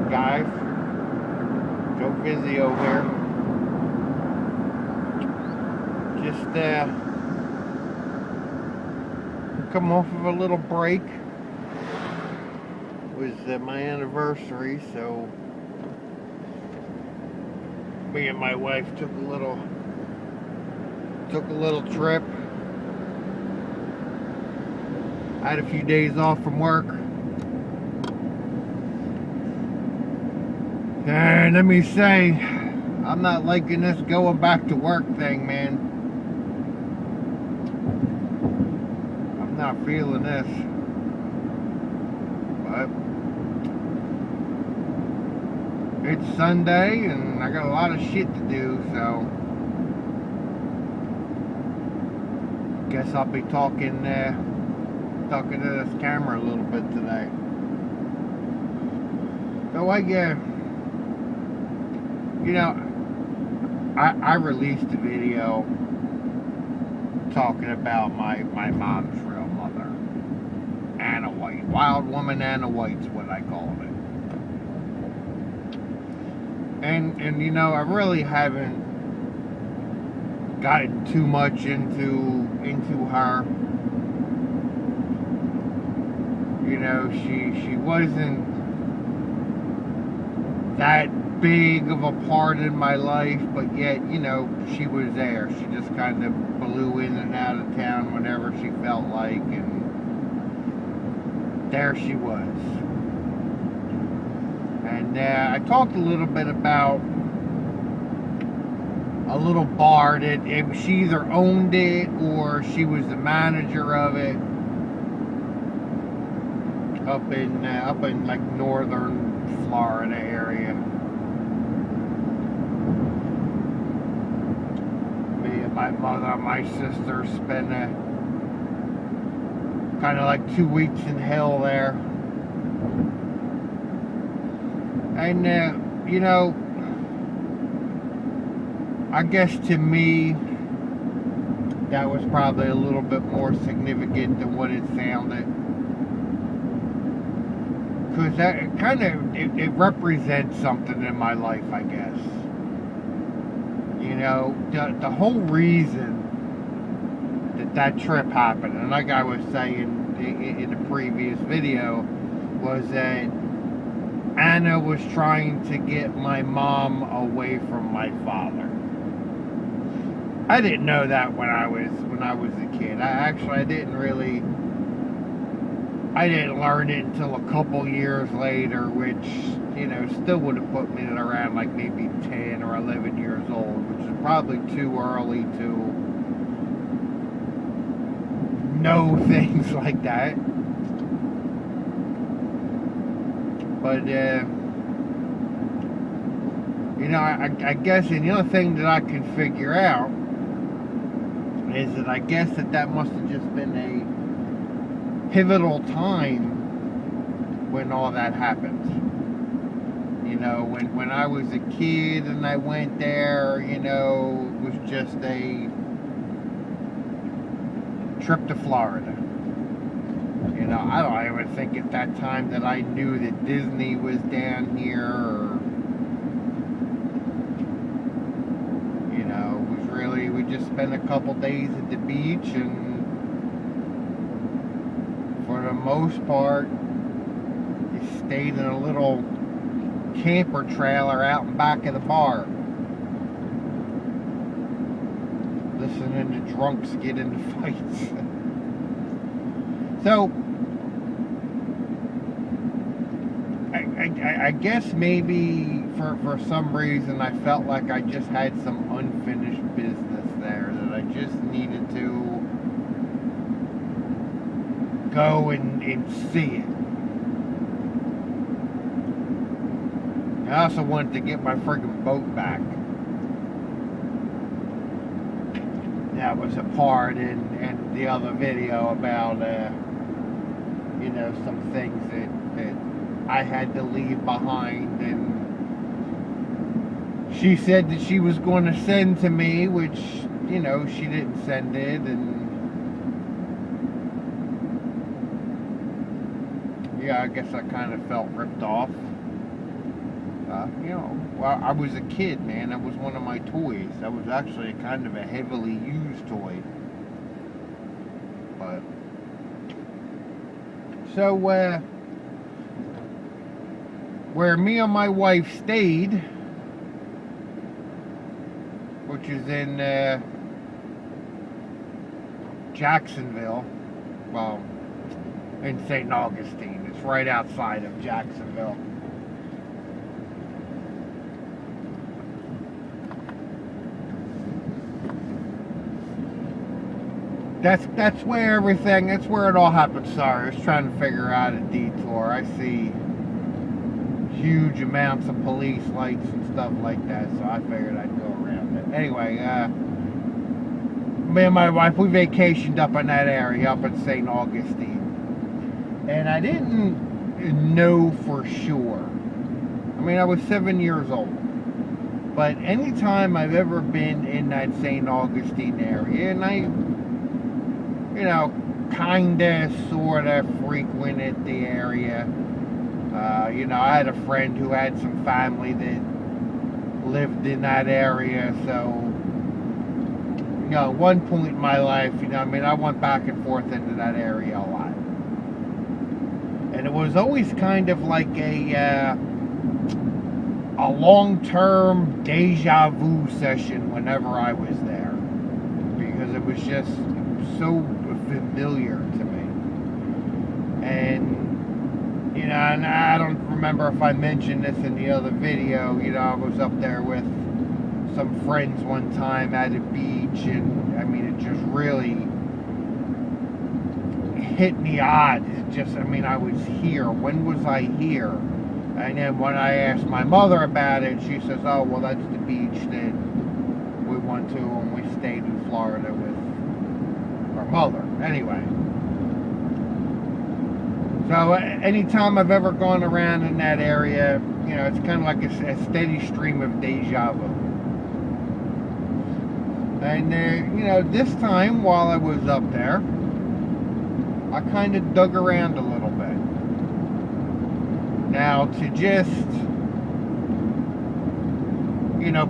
guys? Joe Vizio here. Just come off of a little break. It was my anniversary, so me and my wife took a little trip. I had a few days off from work. And let me say, I'm not liking this going back to work thing, man. I'm not feeling this. But it's Sunday and I got a lot of shit to do, so guess I'll be talking to this camera a little bit today. So I released a video talking about my mom's real mother, Anna White. Wild woman Anna White's what I called it. And I really haven't gotten too much into her. She wasn't that big of a part in my life, but yet, she was there. She just kind of blew in and out of town whenever she felt like, and there she was. And I talked a little bit about a little bar that she either owned it or she was the manager of it up in like northern Florida area. My mother and my sister spent kind of like 2 weeks in hell there. And, I guess to me, that was probably a little bit more significant than what it sounded. Because that it represents something in my life, I guess. The whole reason that trip happened, and like I was saying in the previous video, was that Anna was trying to get my mom away from my father. I didn't know that when I was a kid. I didn't learn it until a couple years later, which, still would have put me at around like maybe 10 or 11 years old, which is probably too early to know things like that. But, I guess, and the other thing that I can figure out is that I guess that must have just been a pivotal time when all that happened. When I was a kid and I went there, it was just a trip to Florida. I don't even think at that time that I knew that Disney was down here, or it was really, we just spent a couple days at the beach, and for the most part, we stayed in a little camper trailer out in back of the bar, listening to drunks get into fights. So, I guess maybe for some reason I felt like I just had some unfinished business there that I just needed to go and see it. I also wanted to get my friggin' boat back. That was a part in the other video about, some things that I had to leave behind, and she said that she was going to send to me, which, she didn't send it, and yeah, I guess I kind of felt ripped off. Well, I was a kid, man. That was one of my toys. That was actually kind of a heavily used toy. But so where me and my wife stayed, which is in Jacksonville, well, in St. Augustine. It's right outside of Jacksonville. That's where everything, that's where it all happened. Sorry, I was trying to figure out a detour. I see huge amounts of police lights and stuff like that, so I figured I'd go around it. Anyway, me and my wife, we vacationed up in that area, up in St. Augustine. And I didn't know for sure. I mean, I was 7 years old. But anytime I've ever been in that St. Augustine area, and I, kinda, sorta frequented the area. I had a friend who had some family that lived in that area, so, at one point in my life, I went back and forth into that area a lot. And it was always kind of like a long-term deja vu session whenever I was there. Because it was just so familiar to me. And I don't remember if I mentioned this in the other video. I was up there with some friends one time at a beach, and it just really hit me odd. It just, I was here. When was I here? And then when I asked my mother about it, she says, oh, well, that's the beach that we went to when we stayed in Florida with our mother. Anyway. So anytime I've ever gone around in that area, it's kind of like a steady stream of deja vu. And, this time while I was up there, I kind of dug around a little bit. Now, to just,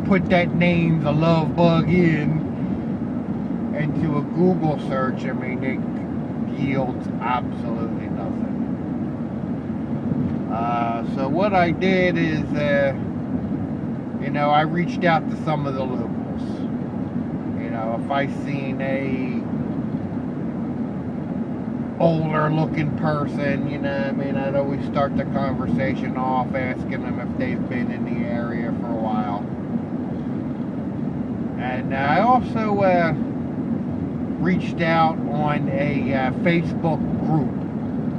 put that name, the love bug, into a Google search, it yields absolutely nothing. So what I did is, I reached out to some of the locals. If I seen a older looking person, I'd always start the conversation off asking them if they've been in the area for a while. And I also reached out on a Facebook group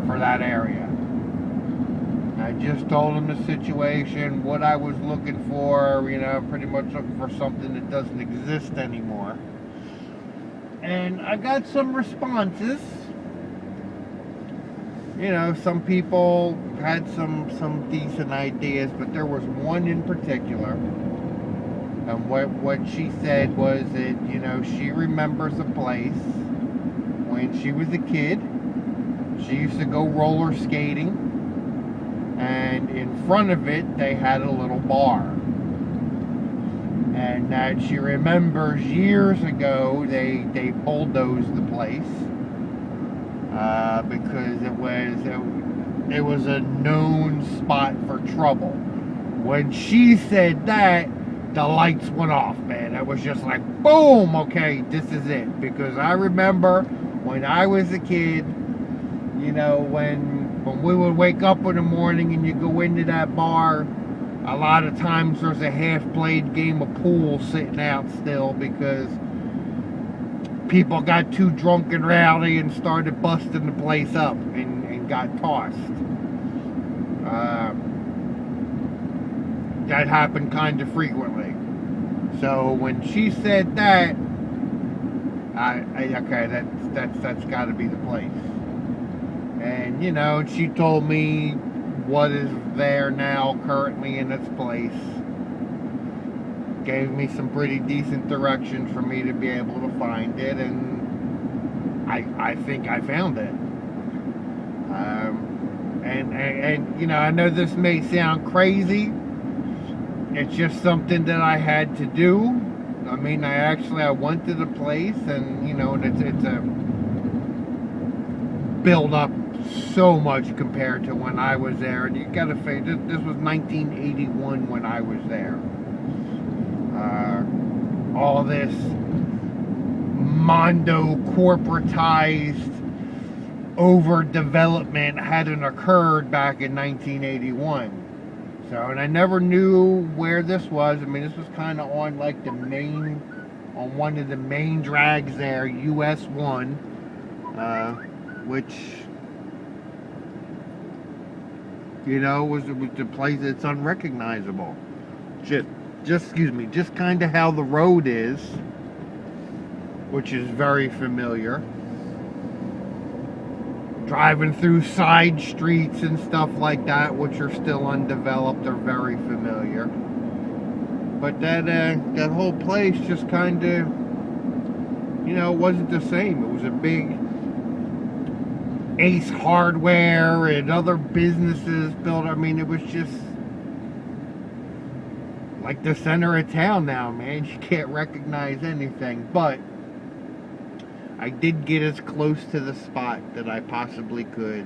for that area. I just told them the situation, what I was looking for, pretty much looking for something that doesn't exist anymore. And I got some responses. Some people had some decent ideas, but there was one in particular. And what she said was that, she remembers a place when she was a kid. She used to go roller skating. And in front of it, they had a little bar. And that she remembers years ago, they bulldozed the place. Because it was a known spot for trouble. When she said that, the lights went off, man. It was just like, boom, okay, this is it. Because I remember when I was a kid, when we would wake up in the morning and you go into that bar, a lot of times there's a half-played game of pool sitting out still because people got too drunk and rowdy and started busting the place up and got tossed. That happened kind of frequently. So when she said that, okay, that's got to be the place. And she told me what is there now currently in its place. Gave me some pretty decent directions for me to be able to find it, and I think I found it. And I know this may sound crazy, it's just something that I had to do. I mean, I went to the place, and you know, and it's a build up so much compared to when I was there. And you gotta say, this was 1981 when I was there. All this mondo corporatized overdevelopment hadn't occurred back in 1981. So, and I never knew where this was. I mean, this was kind of on like on one of the main drags there, US 1, which, you know, was the place that's unrecognizable. Just kind of how the road is, which is very familiar. Driving through side streets and stuff like that, which are still undeveloped, are very familiar. But that whole place just kind of, you know, wasn't the same. It was a big Ace Hardware and other businesses built. I mean, it was just like the center of town now, man. You can't recognize anything. But I did get as close to the spot that I possibly could.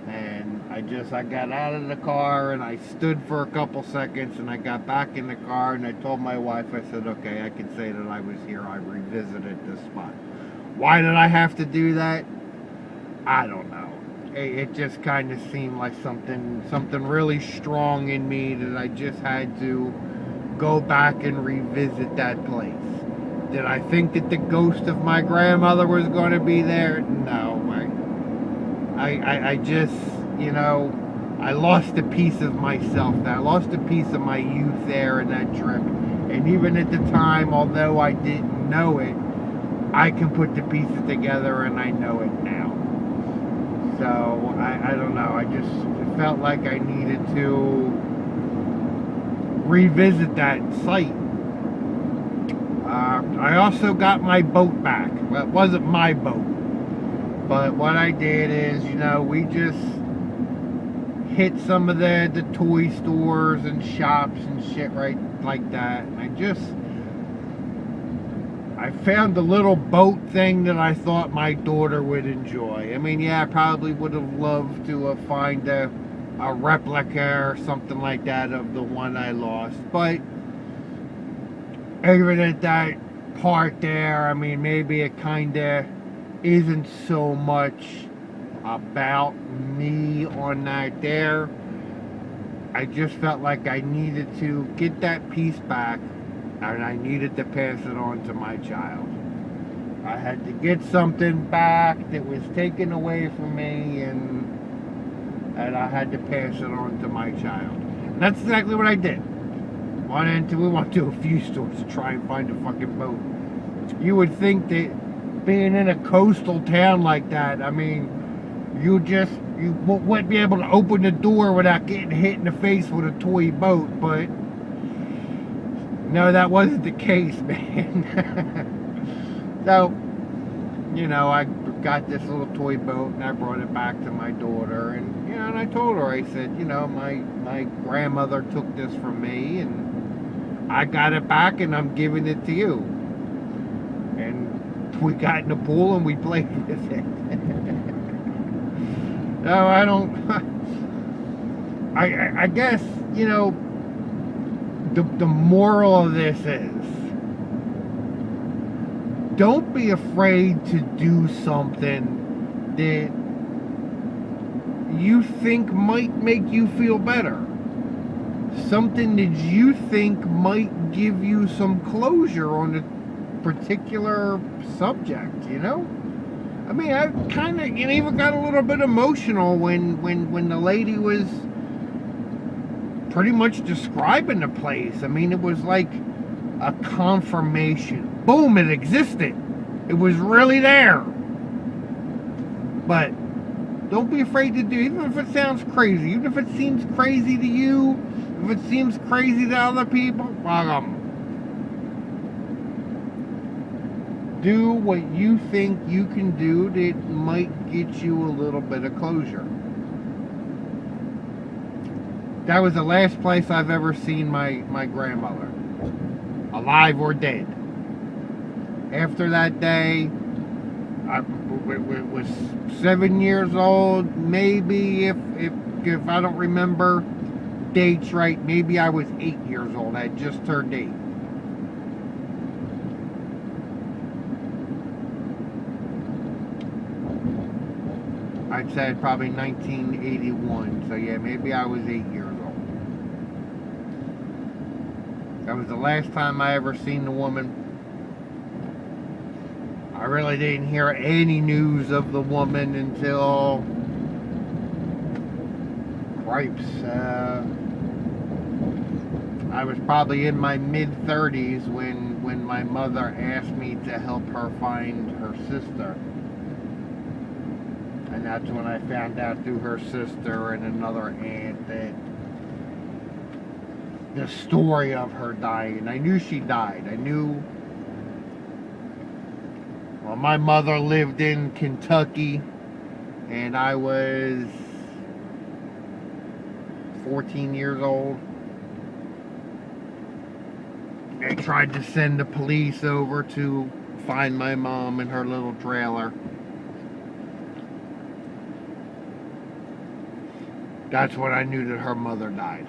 And I got out of the car and I stood for a couple seconds, and I got back in the car and I told my wife, I said, okay, I can say that I was here. I revisited this spot. Why did I have to do that? I don't know. It just kind of seemed like something really strong in me that I just had to go back and revisit that place. Did I think that the ghost of my grandmother was going to be there? No. I just, you know, I lost a piece of myself there. I lost a piece of my youth there in that trip. And even at the time, although I didn't know it, I can put the pieces together and I know it now. So, I don't know. I just felt like I needed to revisit that site. I also got my boat back. Well, it wasn't my boat. But what I did is, you know, we just hit some of the toy stores and shops and shit right like that. And I found a little boat thing that I thought my daughter would enjoy. I mean, yeah, I probably would have loved to find a replica or something like that of the one I lost. But even at that part there, I mean, maybe it kind of isn't so much about me on that there. I just felt like I needed to get that piece back, and I needed to pass it on to my child. I had to get something back that was taken away from me, and I had to pass it on to my child. And that's exactly what I did. We went to a few stores to try and find a fucking boat. You would think that being in a coastal town like that, I mean, you wouldn't be able to open the door without getting hit in the face with a toy boat, but no, that wasn't the case, man. So, you know, I got this little toy boat and I brought it back to my daughter, and, you know, and I told her, I said, you know, my grandmother took this from me, and I got it back and I'm giving it to you. And we got in the pool and we played with it. No, I guess, you know, the moral of this is, don't be afraid to do something that you think might make you feel better. Something that you think might give you some closure on a particular subject, you know? I mean, I kind of, you know, even got a little bit emotional when the lady was pretty much describing the place. I mean, it was like a confirmation. Boom, it existed. It was really there. But don't be afraid to do, even if it sounds crazy, even if it seems crazy to you, if it seems crazy to other people, do what you think you can do that might get you a little bit of closure. That was the last place I've ever seen my grandmother, alive or dead. After that day, I was 7 years old. Maybe if I don't remember dates right, maybe I was 8 years old. I had just turned 8. I'd say probably 1981. So yeah, maybe I was 8 years old. That was the last time I ever seen the woman. I really didn't hear any news of the woman until, cripes, I was probably in my mid-30s when my mother asked me to help her find her sister. And that's when I found out through her sister and another aunt that the story of her dying. I knew she died. I knew. Well, my mother lived in Kentucky, and I was 14 years old. They tried to send the police over to find my mom in her little trailer. That's when I knew that her mother died.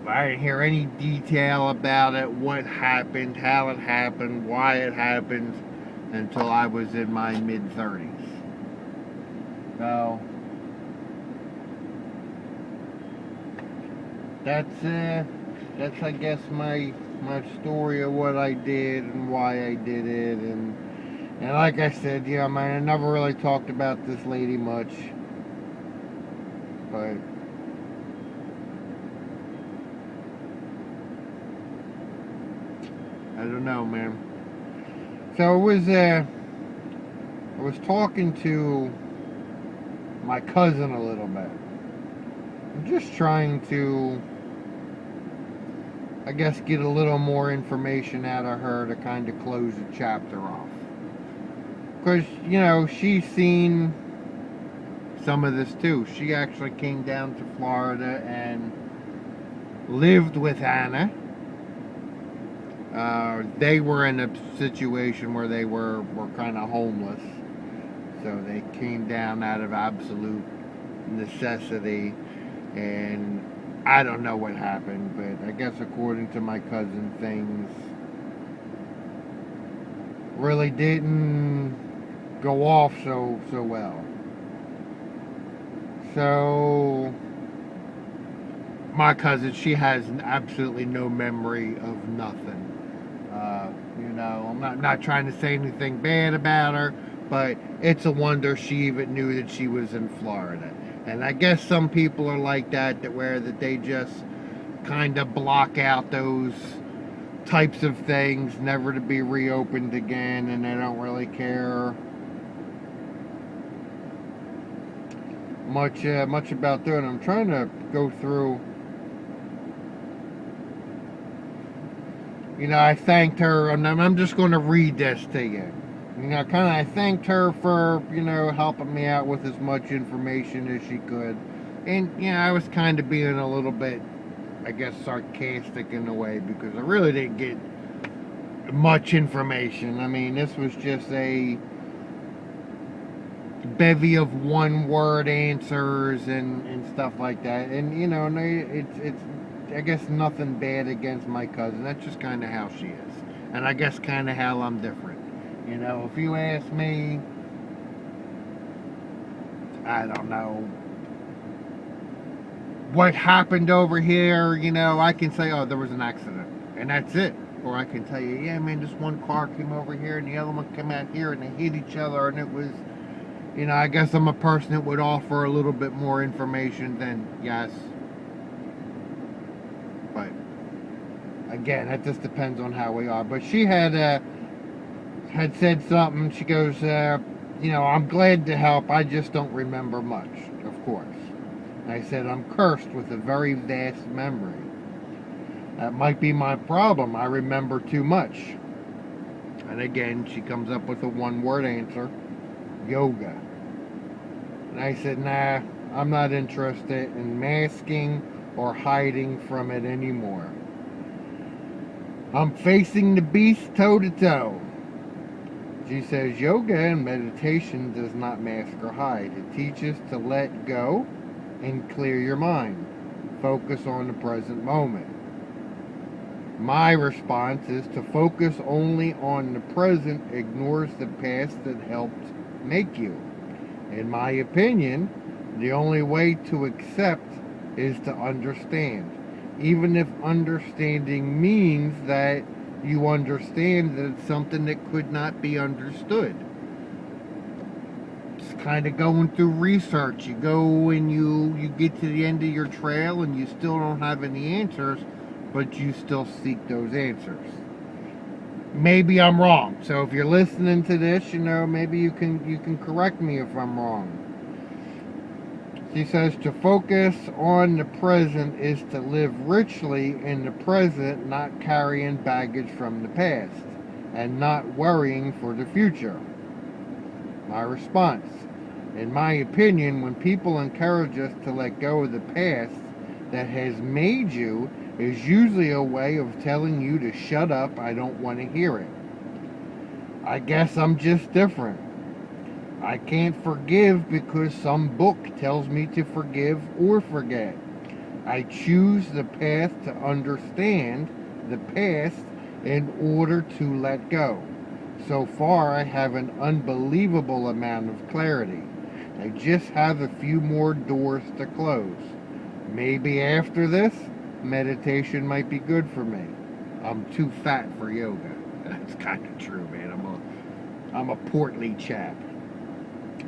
But I didn't hear any detail about it, what happened, how it happened, why it happened, until I was in my mid-30s. So, that's I guess my story of what I did and why I did it, and like I said, yeah, I never really talked about this lady much. But I don't know, man. So I was talking to my cousin a little bit. I'm just trying to, I guess, get a little more information out of her to kind of close the chapter off. Because, she's seen some of this too. She actually came down to Florida and lived with Anna. They were in a situation where they were kind of homeless, so they came down out of absolute necessity, and I don't know what happened, but I guess according to my cousin, things really didn't go off so well. So my cousin, she has absolutely no memory of nothing. I'm not trying to say anything bad about her, but it's a wonder she even knew that she was in Florida. And I guess some people are like that they just kind of block out those types of things, never to be reopened again, and they don't really care much about doing it. I'm trying to go through. I thanked her, and I'm just going to read this to you. I thanked her for, helping me out with as much information as she could. And, I was kind of being a little bit, I guess, sarcastic in a way, because I really didn't get much information. This was just a bevy of one-word answers and stuff like that. And, it's I guess nothing bad against my cousin. That's just kind of how she is. And I guess kind of how I'm different. If you ask me, I don't know what happened over here, I can say, oh, there was an accident. And that's it. Or I can tell you, yeah, man, this one car came over here and the other one came out here and they hit each other, and it was, I guess I'm a person that would offer a little bit more information than yes. But again, that just depends on how we are. But she had said something. She goes, I'm glad to help. I just don't remember much, of course. And I said, I'm cursed with a very vast memory. That might be my problem. I remember too much. And again, she comes up with a one-word answer: yoga. And I said, nah, I'm not interested in masking or hiding from it anymore. I'm facing the beast toe to toe. She says yoga and meditation does not mask or hide. It teaches to let go and clear your mind. Focus on the present moment. My response is to focus only on the present ignores the past that helped make you. In my opinion, the only way to accept is to understand. Even if understanding means that you understand that it's something that could not be understood. It's kind of going through research. You go and you get to the end of your trail and you still don't have any answers, but you still seek those answers. Maybe I'm wrong. So if you're listening to this, maybe you can correct me if I'm wrong. She says to focus on the present is to live richly in the present, not carrying baggage from the past, and not worrying for the future. My response: in my opinion, when people encourage us to let go of the past that has made you, is usually a way of telling you to shut up, I don't want to hear it. I guess I'm just different. I can't forgive because some book tells me to forgive or forget. I choose the path to understand the past in order to let go. So far, I have an unbelievable amount of clarity. I just have a few more doors to close. Maybe after this, meditation might be good for me. I'm too fat for yoga. That's kind of true, man. I'm a portly chap.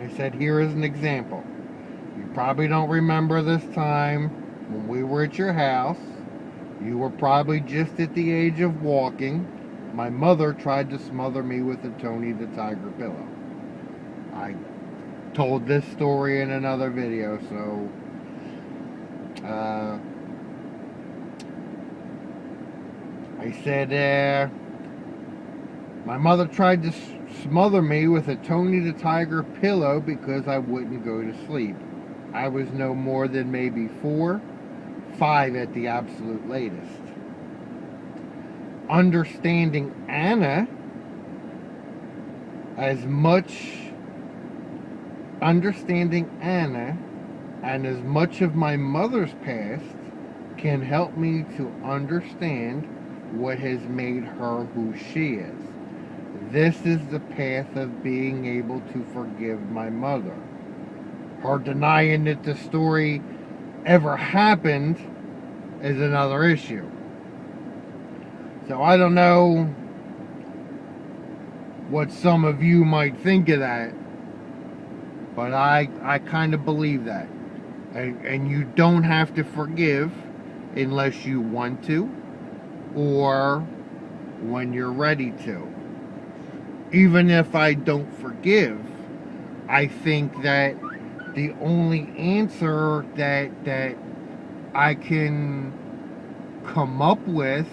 I said, here is an example. You probably don't remember this time when we were at your house. You were probably just at the age of walking. My mother tried to smother me with a Tony the Tiger pillow. I told this story in another video, so I said, my mother tried to smother me with a Tony the Tiger pillow because I wouldn't go to sleep. I was no more than maybe 4, 5 at the absolute latest. Understanding Anna and as much of my mother's past can help me to understand what has made her who she is. This is the path of being able to forgive my mother. Her denying that the story ever happened is another issue. So I don't know what some of you might think of that, but I kind of believe that. And you don't have to forgive unless you want to or when you're ready to. Even if I don't forgive, I think that the only answer that I can come up with,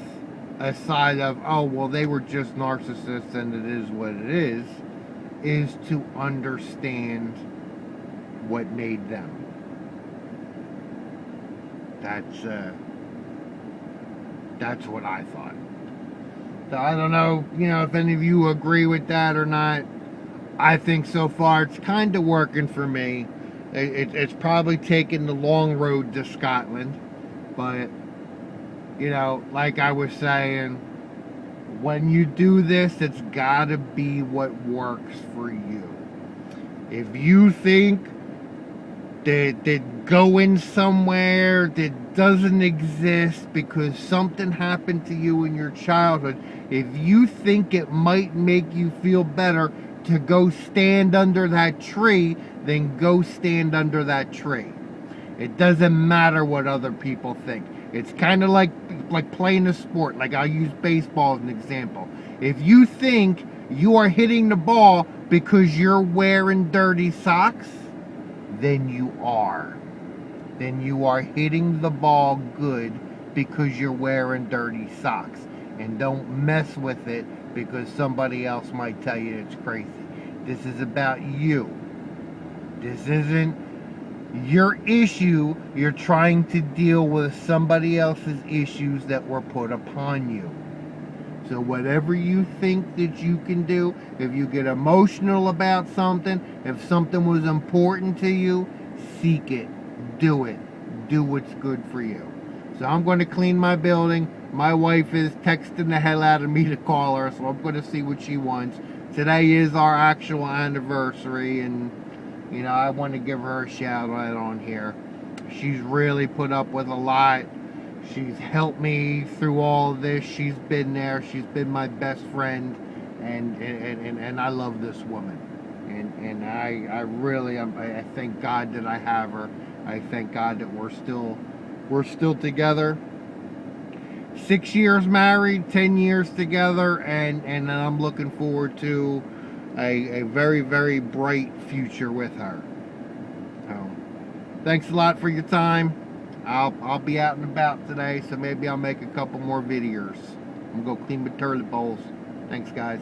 aside of, oh, well, they were just narcissists and it is what it is to understand what made them. That's what I thought. So I don't know, if any of you agree with that or not. I think so far it's kind of working for me. It's probably taken the long road to Scotland, but like I was saying, when you do this, it's gotta be what works for you. If you think that going somewhere that doesn't exist because something happened to you in your childhood, if you think it might make you feel better to go stand under that tree, then go stand under that tree. It doesn't matter what other people think. It's kind of like playing a sport. Like, I'll use baseball as an example. If you think you are hitting the ball because you're wearing dirty socks, then you are. Then you are hitting the ball good because you're wearing dirty socks. And don't mess with it because somebody else might tell you it's crazy. This is about you. This isn't Your issue, you're trying to deal with somebody else's issues that were put upon you. So whatever you think that you can do, if you get emotional about something, if something was important to you, seek it, do it, do what's good for you. So I'm going to clean my building. My wife is texting the hell out of me to call her, so I'm going to see what she wants. Today is our actual anniversary, and you know, I want to give her a shout out on here. She's really put up with a lot. She's helped me through all of this. She's been there. She's been my best friend, and I love this woman. And I really I thank God that I have her. I thank God that we're still together. 6 years married, 10 years together, and I'm looking forward to a very, very bright future with her. So, thanks a lot for your time. I'll be out and about today, so maybe I'll make a couple more videos. I'm gonna go clean my toilet bowls. Thanks, guys.